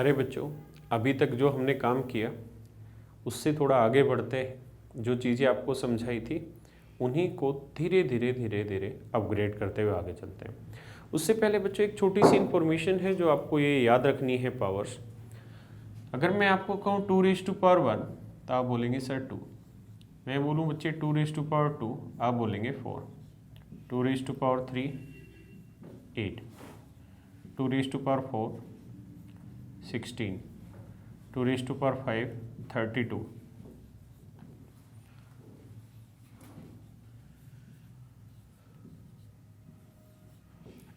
प्यारे बच्चों, अभी तक जो हमने काम किया उससे थोड़ा आगे बढ़ते हैं। जो चीज़ें आपको समझाई थी उन्हीं को धीरे धीरे धीरे धीरे अपग्रेड करते हुए आगे चलते हैं। उससे पहले बच्चों एक छोटी सी इन्फॉर्मेशन है जो आपको ये याद रखनी है। पावर्स, अगर मैं आपको कहूँ 2⁻1 तो आप बोलेंगे सर 2। मैं बोलूँ बच्चे 2⁻2 आप बोलेंगे 4। 2⁻3 8। 2⁻4 16। 2⁻5 32।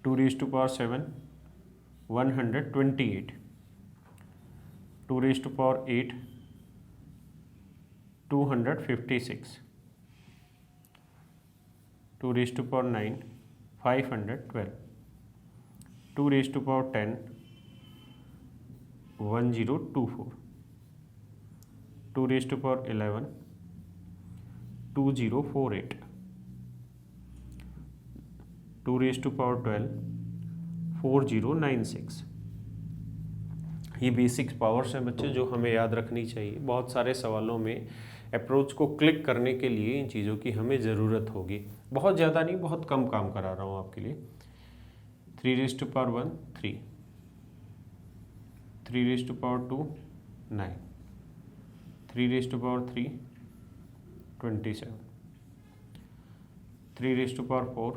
2⁻7 128। 2⁻8 256। 2⁻9 512। 2⁻10 1024। 2⁻11 2048। 2⁻12 4096। ये बेसिक्स पावर्स हैं बच्चे जो हमें याद रखनी चाहिए। बहुत सारे सवालों में अप्रोच को क्लिक करने के लिए इन चीज़ों की हमें ज़रूरत होगी। बहुत ज़्यादा नहीं, बहुत कम काम करा रहा हूँ आपके लिए। 3⁻1 3। 3⁻2 9। 3⁻3 27। 3⁻4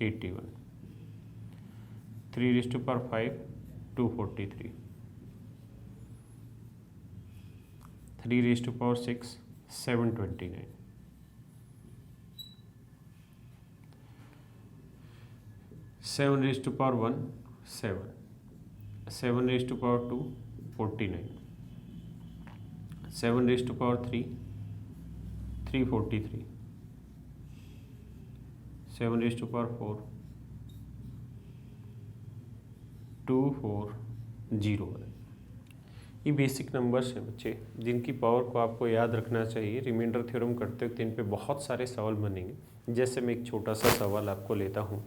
81। 3⁻5 243। 3⁻6 729। 7⁻1 7। 7⁻2 49। 7⁻3 343। 7⁻4 2401। ये बेसिक नंबर्स हैं बच्चे जिनकी पावर को आपको याद रखना चाहिए। रिमाइंडर थ्योरम करते वक्त इन पे बहुत सारे सवाल बनेंगे। जैसे मैं एक छोटा सा सवाल आपको लेता हूँ।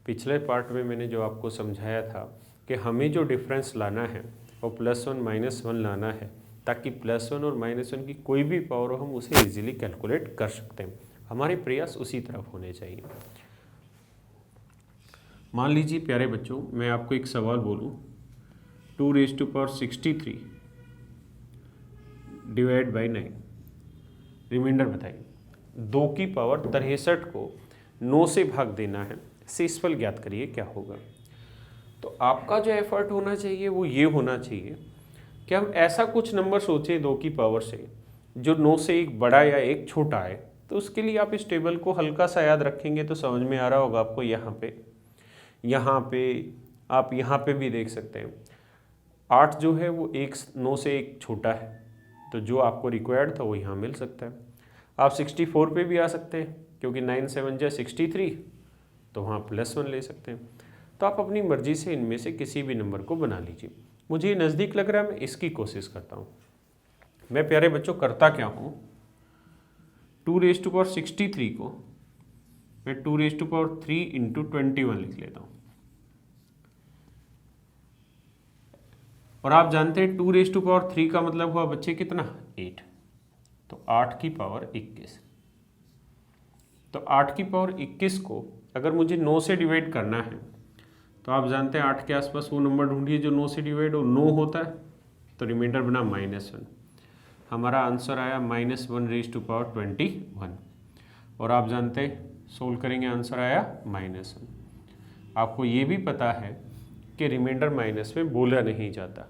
पिछले पार्ट में मैंने जो आपको समझाया था कि हमें जो डिफरेंस लाना है वो +1 -1 लाना है, ताकि +1 और -1 की कोई भी पावर हो हम उसे इजीली कैलकुलेट कर सकते हैं। हमारे प्रयास उसी तरफ होने चाहिए। मान लीजिए प्यारे बच्चों, मैं आपको एक सवाल बोलूं 2⁻63 डिवाइड बाई 9। रिमाइंडर बताइए। 2 की पावर 63 को 9 से भाग देना है, शेषफल ज्ञात करिए क्या होगा। तो आपका जो एफर्ट होना चाहिए वो ये होना चाहिए कि हम ऐसा कुछ नंबर सोचें 2 की पावर से जो 9 से एक बड़ा या एक छोटा है। तो उसके लिए आप इस टेबल को हल्का सा याद रखेंगे तो समझ में आ रहा होगा आपको। आप यहाँ पे भी देख सकते हैं 8 जो है वो 9 से एक छोटा है, तो जो आपको रिक्वायर्ड था वो यहाँ मिल सकता है। आप 64 पे भी आ सकते हैं क्योंकि 9 7 जा 63, तो वहाँ +1 ले सकते हैं। तो आप अपनी मर्जी से इनमें से किसी भी नंबर को बना लीजिए। मुझे नज़दीक लग रहा है, मैं इसकी कोशिश करता हूँ। मैं प्यारे बच्चों करता क्या हूँ, 2⁻63 को मैं 2⁻3 इंटू 21 लिख लेता हूँ। और आप जानते हैं 2⁻3 का मतलब हुआ बच्चे कितना, 8। तो 8 की पावर 21। तो 8 की पावर 21 को अगर मुझे 9 से डिवाइड करना है तो आप जानते हैं 8 के आसपास वो नंबर ढूंढिए जो 9 से डिवाइड हो। 9 होता है तो रिमाइंडर बना -1। हमारा आंसर आया -1⁻21। और आप जानते हैं सोल्व करेंगे आंसर आया -1। आपको ये भी पता है कि रिमाइंडर माइनस में बोला नहीं जाता,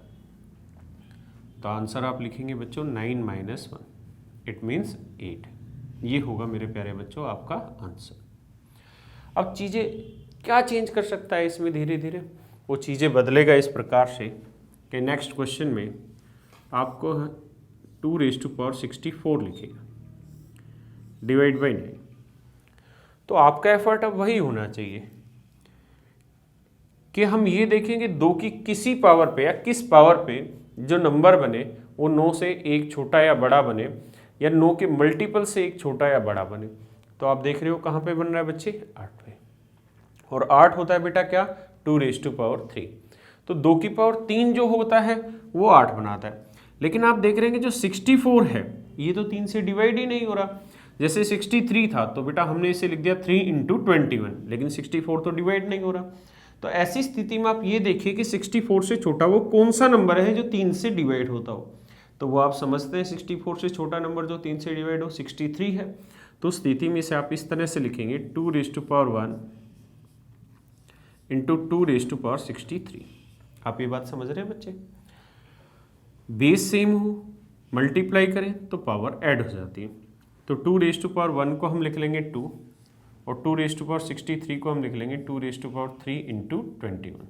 तो आंसर आप लिखेंगे बच्चों 9 - 1, इट मीन्स 8। ये होगा मेरे प्यारे बच्चों आपका आंसर। अब चीज़ें क्या चेंज कर सकता है इसमें धीरे धीरे, वो चीज़ें बदलेगा इस प्रकार से कि नेक्स्ट क्वेश्चन में आपको 2⁻64 लिखेगा डिवाइड बाई 9। तो आपका एफर्ट अब वही होना चाहिए कि हम ये देखेंगे 2 की किसी पावर पे या किस पावर पे जो नंबर बने वो 9 से एक छोटा या बड़ा बने, या 9 के मल्टीपल से एक छोटा या बड़ा बने। तो आप देख रहे हो कहाँ पे बन रहा है बच्चे, 8 पे। और 8 होता है बेटा क्या, 2⁻3। तो 2 की पावर 3 जो होता है वो 8 बनाता है। लेकिन आप देख रहे हैं कि जो 64 है ये तो 3 से डिवाइड ही नहीं हो रहा। जैसे 63 था तो बेटा हमने इसे लिख दिया 3 × 21, लेकिन 64 तो डिवाइड नहीं हो रहा। तो ऐसी स्थिति में आप ये देखिए कि 64 से छोटा वो कौन सा नंबर है जो 3 से डिवाइड होता हो। तो वो आप समझते हैं 64 से छोटा नंबर जो 3 से डिवाइड हो 63 है। तो स्थिति में इसे आप इस तरह से लिखेंगे 2⁻1 × 2⁻63। आप ये बात समझ रहे हैं बच्चे? बेस सेम हो, मल्टीप्लाई करें तो पावर ऐड हो जाती है। तो 2⁻1 को हम लिख लेंगे 2 और 2⁻63 को हम लिख लेंगे 2⁻3 × 21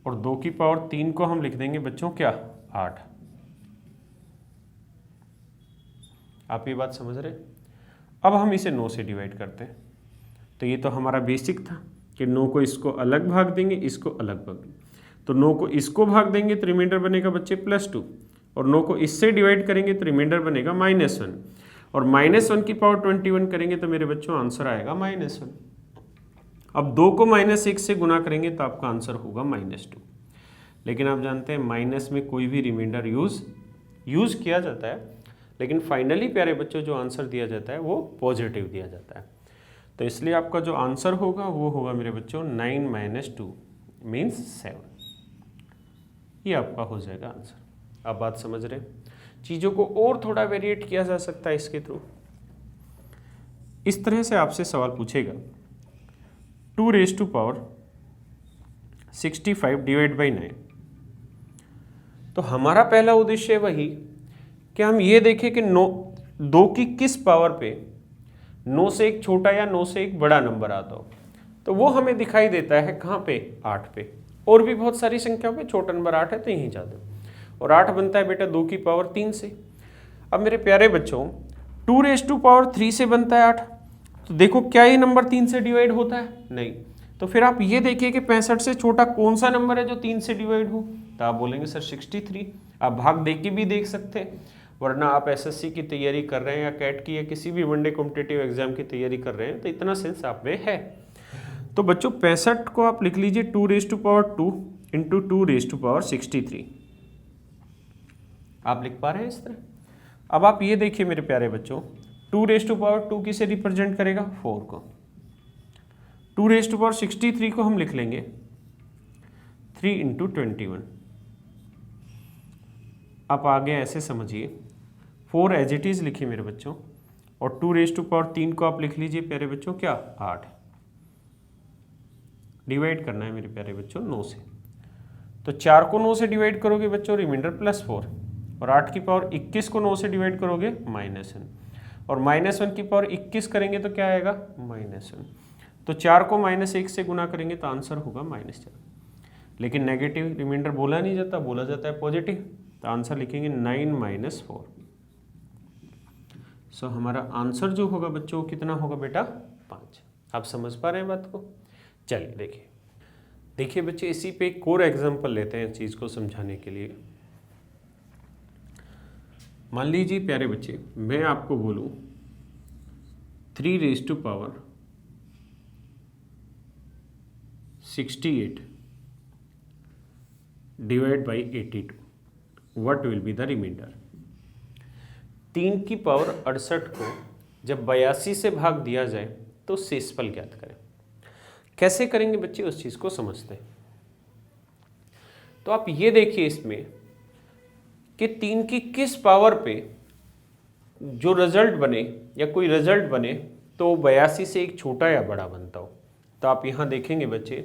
और 2 की पावर 3 को हम लिख देंगे बच्चों क्या 8। आप ये बात समझ रहे? अब हम इसे 9 से डिवाइड करते हैं। तो ये तो हमारा बेसिक था कि 9 को इसको अलग भाग देंगे, इसको अलग भाग देंगे। तो 9 को इसको भाग देंगे तो रिमाइंडर बनेगा बच्चे +2 और 9 को इससे डिवाइड करेंगे तो रिमाइंडर बनेगा -1 और -1 की पावर 21 करेंगे तो मेरे बच्चों आंसर आएगा -1। अब 2 को -1 से गुना करेंगे तो आपका आंसर होगा -2। लेकिन आप जानते हैं माइनस में कोई भी रिमाइंडर यूज़ किया जाता है, लेकिन फाइनली प्यारे बच्चों जो आंसर दिया जाता है वो पॉजिटिव दिया जाता है। तो इसलिए आपका जो आंसर होगा वो होगा मेरे बच्चों 9 - 2 मीन्स 7। ये आपका हो जाएगा आंसर। आप बात समझ रहे हैं? चीज़ों को और थोड़ा वेरिएट किया जा सकता है इसके थ्रू। इस तरह से आपसे सवाल पूछेगा 2⁻65 / 9। तो हमारा पहला उद्देश्य वही कि हम ये देखें कि 2 की किस पावर पे 9 से एक छोटा या 9 से एक बड़ा नंबर आता हो। तो वो हमें दिखाई देता है कहाँ पे 8 पे। और भी बहुत सारी संख्याओं पे छोटा नंबर 8 है तो यहीं जाते और 8 बनता है बेटा 2 की पावर 3 से। अब मेरे प्यारे बच्चों 2⁻3 से बनता है 8। तो देखो क्या ये नंबर 3 से डिवाइड होता है? नहीं। तो फिर आप ये देखिए कि 65 से छोटा कौन सा नंबर है जो 3 से डिवाइड हो? तो आप बोलेंगे सर 63। आप भाग दे के भी देख सकते हैं, वरना आप एसएससी की तैयारी कर रहे हैं या कैट की या किसी भी वनडे कॉम्पिटिटिव एग्जाम की तैयारी कर रहे हैं तो इतना सेंस आप में है। तो बच्चों 65 को आप लिख लीजिए 2⁻2 × 2⁻63। आप लिख पा रहे हैं इस तरह? अब आप ये देखिए मेरे प्यारे बच्चों 2⁻2 किसे रिप्रेजेंट करेगा? 4 को। 2⁻63 को हम लिख लेंगे 3 × 21। आप आगे ऐसे समझिए 4 एज इट इज लिखिए मेरे बच्चों और 2⁻3 को आप लिख लीजिए प्यारे बच्चों क्या 8। डिवाइड करना है मेरे प्यारे बच्चों 9 से। तो 4 को 9 से डिवाइड करोगे बच्चों रिमाइंडर +4 और 8 की पावर 21 को 9 से डिवाइड करोगे -1 और -1 की पावर 21 करेंगे तो क्या आएगा -1। तो 4 को -1 से गुना करेंगे तो आंसर होगा -4। लेकिन नेगेटिव रिमाइंडर बोला नहीं जाता, बोला जाता है पॉजिटिव। तो आंसर लिखेंगे 9 - 4। सो हमारा आंसर जो होगा बच्चों कितना होगा बेटा 5। आप समझ पा रहे हैं बात को? चलिए देखिए बच्चे इसी पे एक और एग्जांपल लेते हैं चीज़ को समझाने के लिए। मान लीजिए प्यारे बच्चे मैं आपको बोलूं 3⁻68 divide by 82 what will be the remainder. 3 की पावर 68 को जब 82 से भाग दिया जाए तो शेषफल ज्ञात करें। कैसे करेंगे बच्चे उस चीज़ को समझते हैं। तो आप ये देखिए इसमें कि 3 की किस पावर पे जो रिजल्ट बने या कोई रिजल्ट बने तो 82 से एक छोटा या बड़ा बनता हो। तो आप यहाँ देखेंगे बच्चे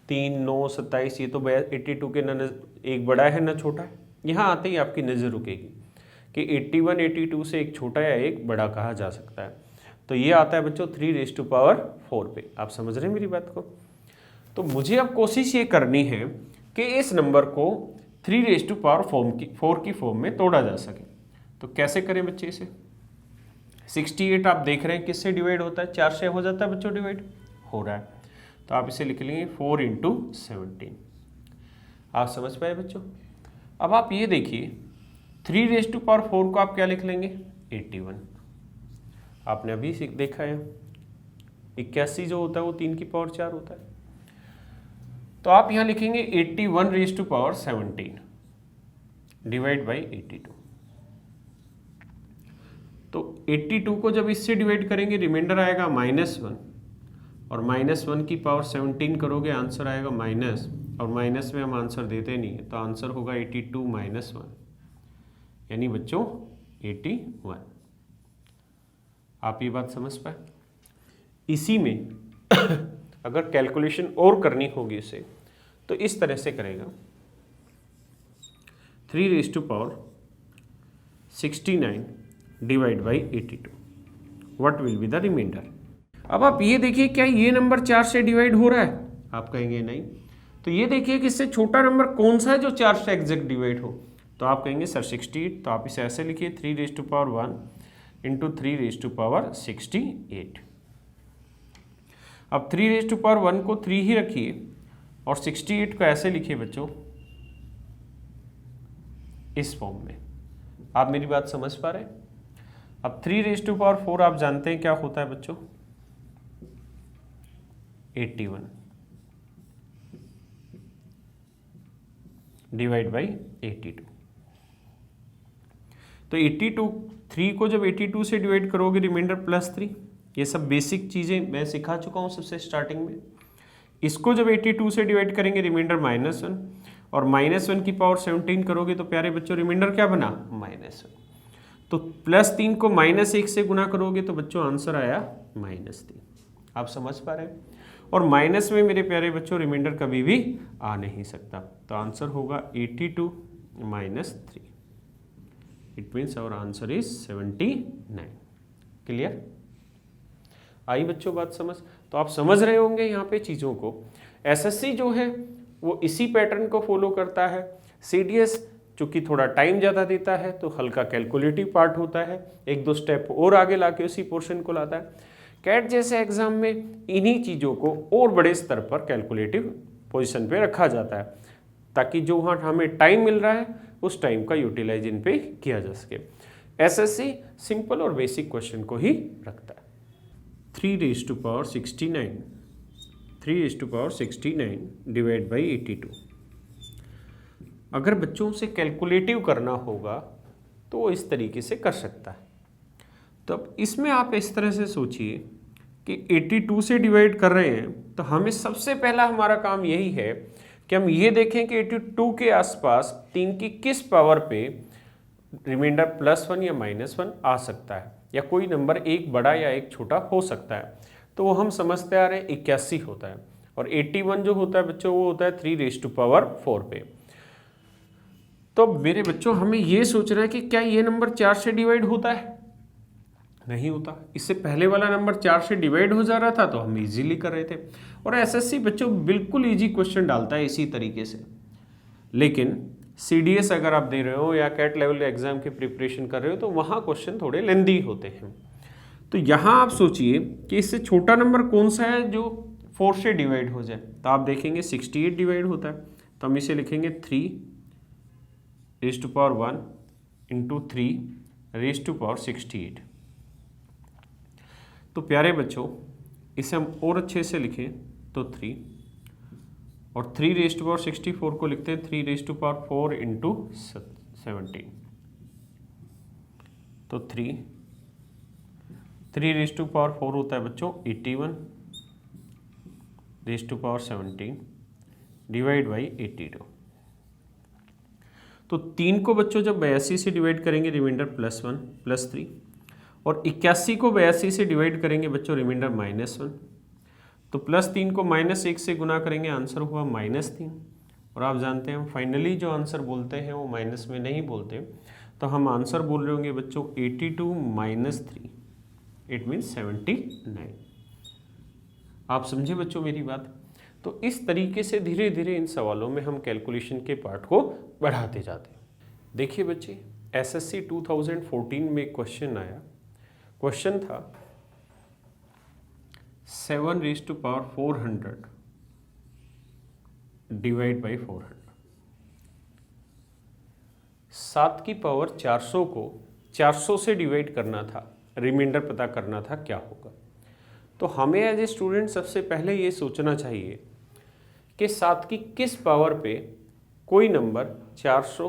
3, 9, 27 ये तो 82 के न एक बड़ा है ना छोटा है। यहाँ आते ही आपकी नज़र रुकेगी कि 81, 82 से एक छोटा या एक बड़ा कहा जा सकता है। तो ये आता है बच्चों 3⁻4 पे। आप समझ रहे हैं मेरी बात को? तो मुझे अब कोशिश ये करनी है कि इस नंबर को 3⁻4 की फॉर्म में तोड़ा जा सके। तो कैसे करें बच्चे इसे? 68 आप देख रहे हैं किससे डिवाइड होता है? 4 से हो जाता है बच्चों, डिवाइड हो रहा है। तो आप इसे लिख लेंगे 4 × 17। आप समझ पाए बच्चों? अब आप ये देखिए 3⁻4 को आप क्या लिख लेंगे 81। आपने अभी देखा है 81 जो होता है वो 3 की पावर 4 होता है। तो आप यहाँ लिखेंगे 81 raise to power 17 divide by 82। तो 82 को जब इससे डिवाइड करेंगे रिमाइंडर आएगा -1 और -1 की पावर 17 करोगे आंसर आएगा माइनस, और माइनस में हम आंसर देते नहीं है तो आंसर होगा 82 - 1 यानी बच्चों 81। आप ये बात समझ पाए। इसी में अगर कैलकुलेशन और करनी होगी इसे तो इस तरह से करेगा 3 raise to power 69 divide by 82, what will be the remainder. अब आप ये देखिए क्या ये नंबर 4 से डिवाइड हो रहा है, आप कहेंगे नहीं। तो ये देखिए कि इससे छोटा नंबर कौन सा है जो 4 से एग्जैक्ट डिवाइड हो, तो आप कहेंगे सर 68। तो आप इसे ऐसे लिखिए 3 raise to power 1 into 3 raise to power 68। अब 3 रेज टू पावर 1 को 3 ही रखिए और 68 को ऐसे लिखिए बच्चों इस फॉर्म में। आप मेरी बात समझ पा रहे हैं। अब 3 रेज टू पावर 4 आप जानते हैं क्या होता है बच्चों, 81 डिवाइड बाई 82। तो 82 3 को जब 82 से डिवाइड करोगे रिमाइंडर +3। ये सब बेसिक चीज़ें मैं सिखा चुका हूँ सबसे स्टार्टिंग में। इसको जब 82 से डिवाइड करेंगे रिमाइंडर -1 और -1 की पावर 17 करोगे तो प्यारे बच्चों रिमाइंडर क्या बना -1। तो +3 को -1 से गुना करोगे तो बच्चों आंसर आया -3। आप समझ पा रहे हैं। और माइनस में मेरे प्यारे बच्चों रिमाइंडर कभी भी आ नहीं सकता, तो आंसर होगा 82 - 3। It means our answer is 79। Clear? आई बच्चों बात समझ? तो आप समझ रहे होंगे यहाँ पे चीज़ों को। एसएससी जो है वो इसी पैटर्न को फॉलो करता है। सीडीएस चूँकि थोड़ा टाइम ज़्यादा देता है तो हल्का कैलकुलेटिव पार्ट होता है, 1-2 स्टेप और आगे लाके उसी पोर्शन को लाता है। कैट जैसे एग्जाम में इन्हीं चीज़ों को और बड़े स्तर पर कैलकुलेटिव पोजीशन पे रखा जाता है ताकि जो वहाँ हमें टाइम मिल रहा है उस टाइम का यूटिलाइज इन पे किया जा सके। एसएससी सिंपल और बेसिक क्वेश्चन को ही रखता है। 3 raise to power 69 divide by 82। अगर बच्चों से कैलकुलेटिव करना होगा तो वो इस तरीके से कर सकता है। तो अब इसमें आप इस तरह से सोचिए कि 82 से डिवाइड कर रहे हैं तो हमें सबसे पहला हमारा काम यही है कि हम ये देखें कि 82 के आसपास 3 की किस पावर पे रिमाइंडर +1 या -1 आ सकता है, या कोई नंबर एक बड़ा या एक छोटा हो सकता है। तो वो हम समझते आ रहे हैं 81 होता है, और 81 जो होता है बच्चों वो होता है 3 रेज टू पावर 4 पे। तो मेरे बच्चों हमें ये सोचना है कि क्या ये नंबर 4 से डिवाइड होता है? नहीं होता। इससे पहले वाला नंबर 4 से डिवाइड हो जा रहा था तो हम इजीली कर रहे थे। और एसएससी बच्चों बिल्कुल इजी क्वेश्चन डालता है इसी तरीके से। लेकिन सीडीएस अगर आप दे रहे हो या कैट लेवल एग्जाम की प्रिपरेशन कर रहे हो तो वहाँ क्वेश्चन थोड़े लेंदी होते हैं। तो यहाँ आप सोचिए कि इससे छोटा नंबर कौन सा है जो 4 से डिवाइड हो जाए। तो आप देखेंगे 68 डिवाइड होता है, तो हम इसे लिखेंगे 3 raise to power 1 into 3 raise to power 68। तो प्यारे बच्चों इसे हम और अच्छे से लिखें तो 3, और 3 रेज टू पावर 64 को लिखते हैं 3 रेज टू पावर 4 इंटू 17। तो 3 रेज टू पावर 4 होता है बच्चों 81 raise to power 17 divide by 82। तो 3 को बच्चों जब 82 से डिवाइड करेंगे रिमाइंडर +1 +3, और 81 को 82 से डिवाइड करेंगे बच्चों रिमाइंडर -1। तो +3 को -1 से गुना करेंगे आंसर हुआ -3। और आप जानते हैं हम फाइनली जो आंसर बोलते हैं वो माइनस में नहीं बोलते, तो हम आंसर बोल रहे होंगे बच्चों 82 - 3, इट मीन्स 79। आप समझे बच्चों मेरी बात? तो इस तरीके से धीरे धीरे इन सवालों में हम कैलकुलेशन के पार्ट को बढ़ाते जाते हैं। देखिए बच्चे एसएससी 2014 में क्वेश्चन आया, क्वेश्चन था 7 raise to power 400 divide by 400। 7 की पावर 400 को 400 से डिवाइड करना था, रिमाइंडर पता करना था क्या होगा। तो हमें एज ए स्टूडेंट सबसे पहले ये सोचना चाहिए कि 7 की किस पावर पे कोई नंबर 400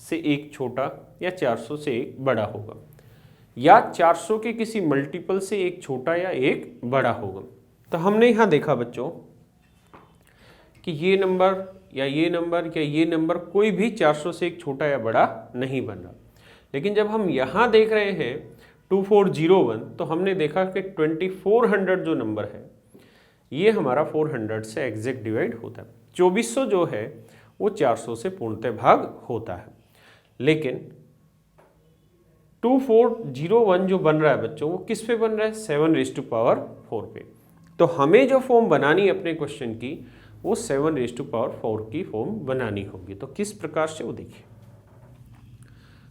से एक छोटा या 400 से एक बड़ा होगा, या 400 के किसी मल्टीपल से एक छोटा या एक बड़ा होगा। तो हमने यहाँ देखा बच्चों कि ये नंबर या ये नंबर या ये नंबर कोई भी 400 से एक छोटा या बड़ा नहीं बन रहा। लेकिन जब हम यहाँ देख रहे हैं 2401, तो हमने देखा कि 2400 जो नंबर है ये हमारा 400 से एग्जैक्ट डिवाइड होता है। 2400 जो है वो 400 से पूर्णतः भाग होता है। लेकिन 2401 जो बन रहा है बच्चों, वो किस पे बन रहा है? 7⁴ पे। तो हमें जो फॉर्म बनानी है अपने क्वेश्चन की, वो 7⁴ की फॉर्म बनानी होगी। तो किस प्रकार से, वो देखिए,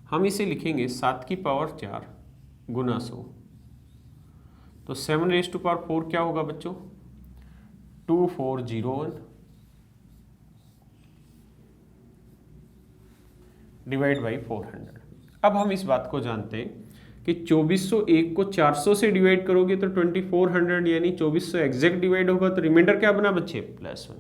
हम इसे लिखेंगे 7 की पावर 4 गुना 100। तो 7⁴ क्या होगा बच्चों? 2401 डिवाइड बाई 400। अब हम इस बात को जानते हैं कि 2401 को 400 से डिवाइड करोगे तो 2400 यानी 2400 एग्जैक्ट डिवाइड होगा, तो रिमाइंडर क्या बना बच्चे? +1।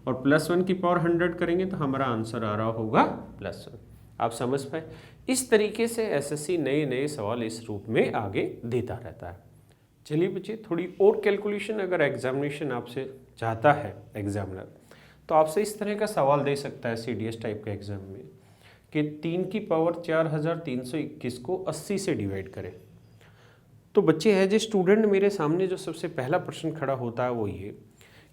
और +1 की पावर 100 करेंगे तो हमारा आंसर आ रहा होगा +1। आप समझ पाए? इस तरीके से एसएससी नए नए सवाल इस रूप में आगे देता रहता है। चलिए बच्चे, थोड़ी और कैलकुलेशन अगर एग्जामिनेशन आपसे चाहता है एग्जामिनर, तो आपसे इस तरह का सवाल दे सकता है सीडीएस टाइप के एग्जाम में कि 3 की पावर 4321 को 80 से डिवाइड करें। तो बच्चे एज ए स्टूडेंट मेरे सामने जो सबसे पहला प्रश्न खड़ा होता है वो ये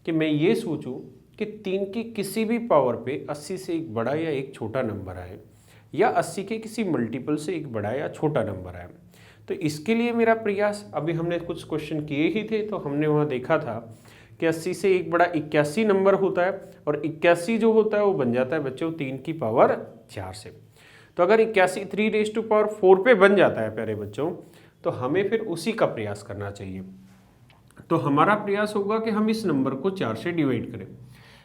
कि मैं ये सोचूं कि 3 की किसी भी पावर पे 80 से एक बड़ा या एक छोटा नंबर आए, या 80 के किसी मल्टीपल से एक बड़ा या छोटा नंबर आए। तो इसके लिए मेरा प्रयास, अभी हमने कुछ क्वेश्चन किए ही थे, तो हमने वहाँ देखा था कि 80 से एक बड़ा 81 नंबर होता है, और 81 जो होता है वो बन जाता है बच्चों 3 की पावर 4 से। तो अगर 81 3⁴ पे बन जाता है प्यारे बच्चों, तो हमें फिर उसी का प्रयास करना चाहिए। तो हमारा प्रयास होगा कि हम इस नंबर को 4 से डिवाइड करें,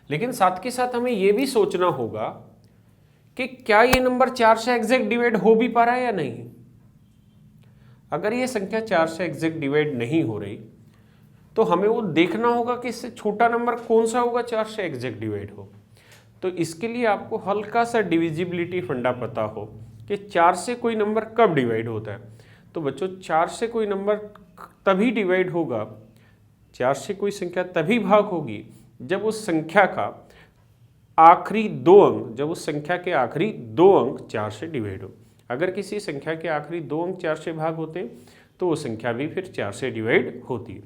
लेकिन साथ के साथ हमें ये भी सोचना होगा कि क्या ये नंबर 4 से एग्जैक्ट डिवाइड हो भी पा रहा है या नहीं। अगर ये संख्या 4 से एग्जैक्ट डिवाइड नहीं हो रही, तो हमें वो देखना होगा कि इससे छोटा नंबर कौन सा होगा 4 से एग्जैक्ट डिवाइड हो। तो इसके लिए आपको हल्का सा डिविजिबिलिटी फंडा पता हो कि 4 से कोई नंबर कब डिवाइड होता है। तो बच्चों 4 से कोई नंबर तभी डिवाइड होगा, 4 से कोई संख्या तभी भाग होगी जब उस संख्या का आखिरी 2 अंक, जब उस संख्या के आखिरी 2 अंक 4 से डिवाइड हो। अगर किसी संख्या के आखिरी 2 अंक 4 से भाग होते हैं तो वो संख्या भी फिर 4 से डिवाइड होती है।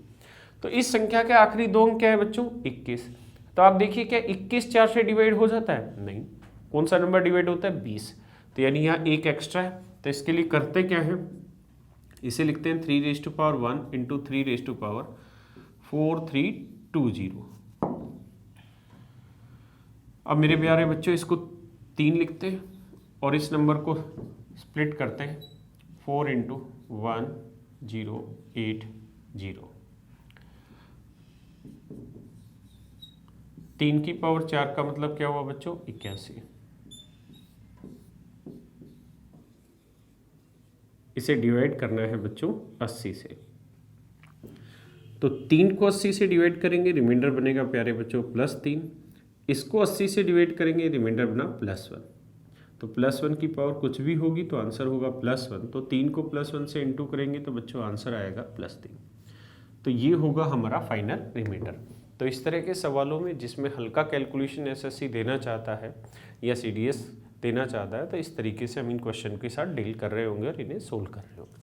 तो इस संख्या के आखिरी 2 अंक क्या है बच्चों? 21। तो आप देखिए क्या 21 4 से डिवाइड हो जाता है? नहीं। कौन सा नंबर डिवाइड होता है? 20। तो यानी यहाँ एक एक्स्ट्रा है। तो इसके लिए करते क्या है, इसे लिखते हैं 3⁴ × 3⁴4320। अब मेरे प्यारे बच्चों इसको 3 लिखते हैं और इस नंबर को स्प्लिट करते हैं 4 × 1080। 3 की पावर 4 का मतलब क्या हुआ बच्चों? 81। इसे डिवाइड करना है बच्चों 80 से। तो 3 को 80 से डिवाइड करेंगे, रिमाइंडर बनेगा प्यारे बच्चों +3। इसको 80 से डिवाइड करेंगे, रिमाइंडर बना +1। तो +1 की पावर कुछ भी होगी तो आंसर होगा +1। तो 3 को +1 से इंटू करेंगे तो बच्चों आंसर आएगा +3। तो ये होगा हमारा फाइनल रिमाइंडर। तो इस तरह के सवालों में जिसमें हल्का कैलकुलेशन एसएससी देना चाहता है या सीडीएस देना चाहता है, तो इस तरीके से हम इन क्वेश्चन के साथ डील कर रहे होंगे और इन्हें सोल्व कर रहे होंगे।